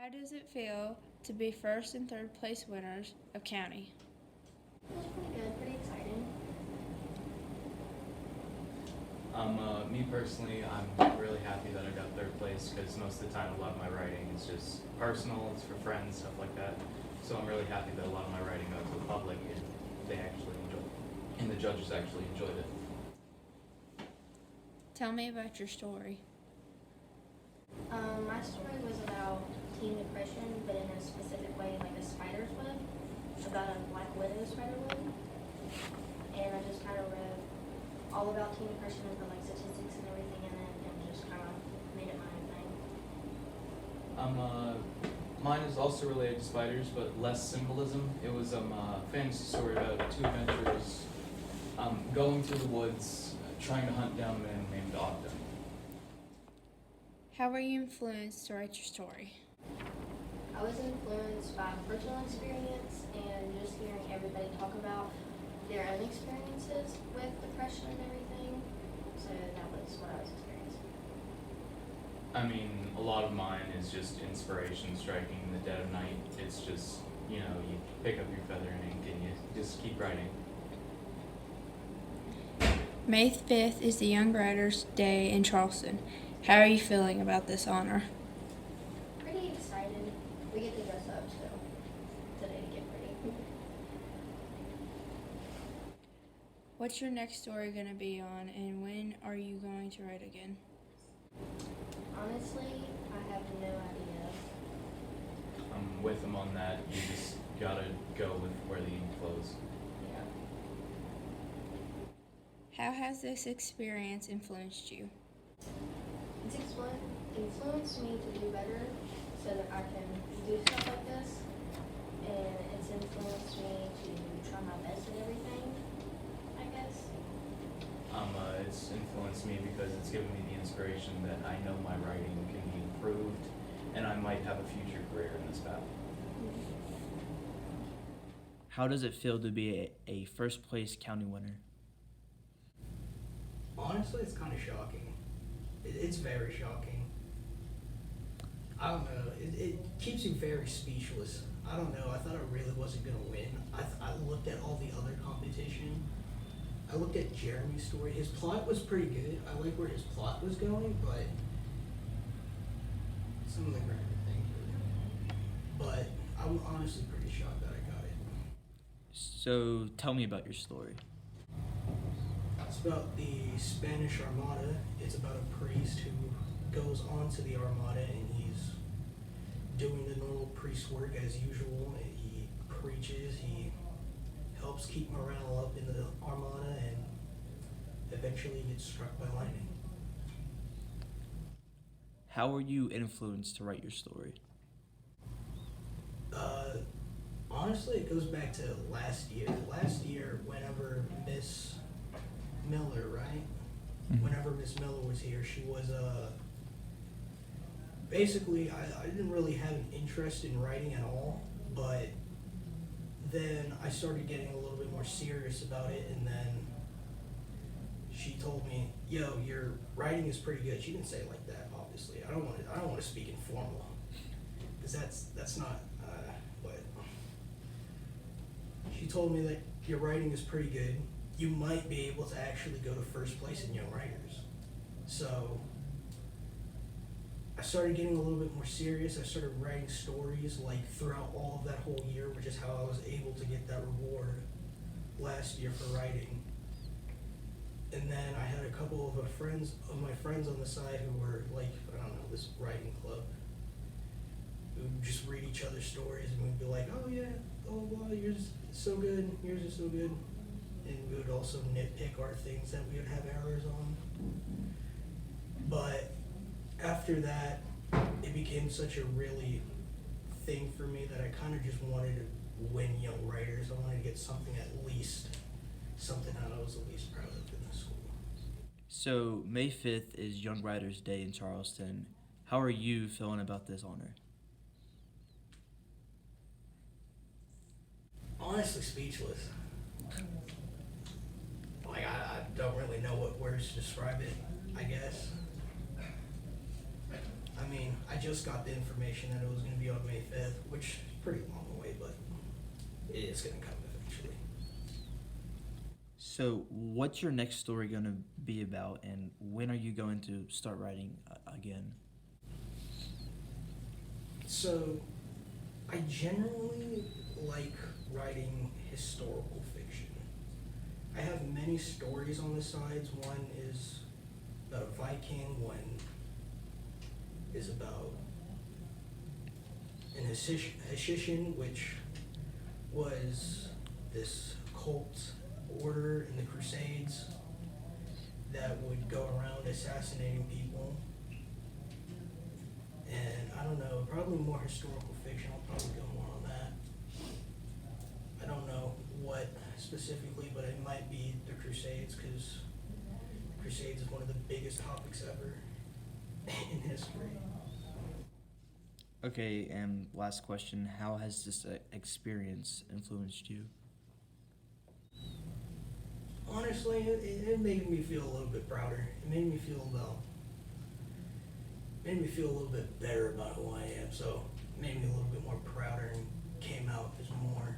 How does it feel to be first and third place winners of county? It was pretty good, pretty exciting. Me personally, I'm really happy that I got third place because most of the time a lot of my writing is just personal, it's for friends, stuff like that. So I'm really happy that a lot of my writing got to the public and they actually enjoyed it. And the judges actually enjoyed it. Tell me about your story. My story was about teen depression, but in a specific way, like a spider's web, about a black widow spider web. And I just kind of read all about teen depression and put like statistics and everything in it, and just kind of made it my own thing. Mine is also related to spiders, but less symbolism. It was a fantasy story about two adventurers going through the woods, trying to hunt down a man named Ogden. How were you influenced to write your story? I was influenced by personal experience and just hearing everybody talk about their own experiences with depression and everything. So that was what I was experiencing. I mean, a lot of mine is just inspiration striking in the dead of night. It's just, you pick up your feather and ink and you just keep writing. May 5th is the Young Writers' Day in Charleston. How are you feeling about this honor? Pretty excited. We get to dress up so today to get ready. What's your next story going to be on, and when are you going to write again? Honestly, I have no idea. I'm with them on that. You just gotta go with where the ink flows. Yeah. How has this experience influenced you? It's influenced me to do better so that I can do stuff like this. And it's influenced me to try my best at everything, I guess. It's influenced me because it's given me the inspiration that I know my writing can be improved and I might have a future career in this path. How does it feel to be a first place county winner? Honestly, it's kind of shocking. It's very shocking. I don't know. It keeps you very speechless. I don't know. I thought I really wasn't going to win. I looked at all the other competition. I looked at Jeremy's story. His plot was pretty good. I like where his plot was going, but some of the grammar things were. But I'm honestly pretty shocked that I got it. So tell me about your story. It's about the Spanish Armada. It's about a priest who goes onto the Armada and he's doing the normal priest work as usual. And he preaches, he helps keep morale up in the Armada, and eventually gets struck by lightning. How were you influenced to write your story? Honestly, it goes back to last year. Last year, whenever Miss Miller, right? Mm-hmm. Whenever Miss Miller was here, she was basically, I didn't really have an interest in writing at all, but then I started getting a little bit more serious about it, and then she told me, "Yo, your writing is pretty good." She didn't say it like that, obviously. I don't want to speak informal, because that's not what. She told me that your writing is pretty good. You might be able to actually go to first place in Young Writers. So I started getting a little bit more serious. I started writing stories like throughout all of that whole year, which is how I was able to get that reward last year for writing. And then I had a couple of my friends on the side who were like, I don't know, this writing club. We would just read each other's stories and we'd be like, oh yeah, oh wow, yours is so good, yours is so good. And we would also nitpick our things that we would have errors on. But after that, it became such a really thing for me that I kind of just wanted to win Young Writers. I wanted to get something something that I was the least proud of in the school. So May 5th is Young Writers' Day in Charleston. How are you feeling about this honor? Honestly, speechless. Like, I don't really know what words to describe it, I guess. I mean, I just got the information that it was gonna be on May 5th, which is pretty long away, but it is gonna come eventually. So, what's your next story going to be about, and when are you going to start writing again? So, I generally like writing historical fiction. I have many stories on the sides. One is about a Viking, one is about an Hessian, which was this cult order in the Crusades that would go around assassinating people. And I don't know, probably more historical fiction. I'll probably go more on that. I don't know what specifically, but it might be the Crusades, because Crusades is one of the biggest topics ever in history. Okay, and last question, how has this experience influenced you? Honestly, it made me feel a little bit prouder. It made me feel a little bit better about who I am. So it made me a little bit more prouder and came out as more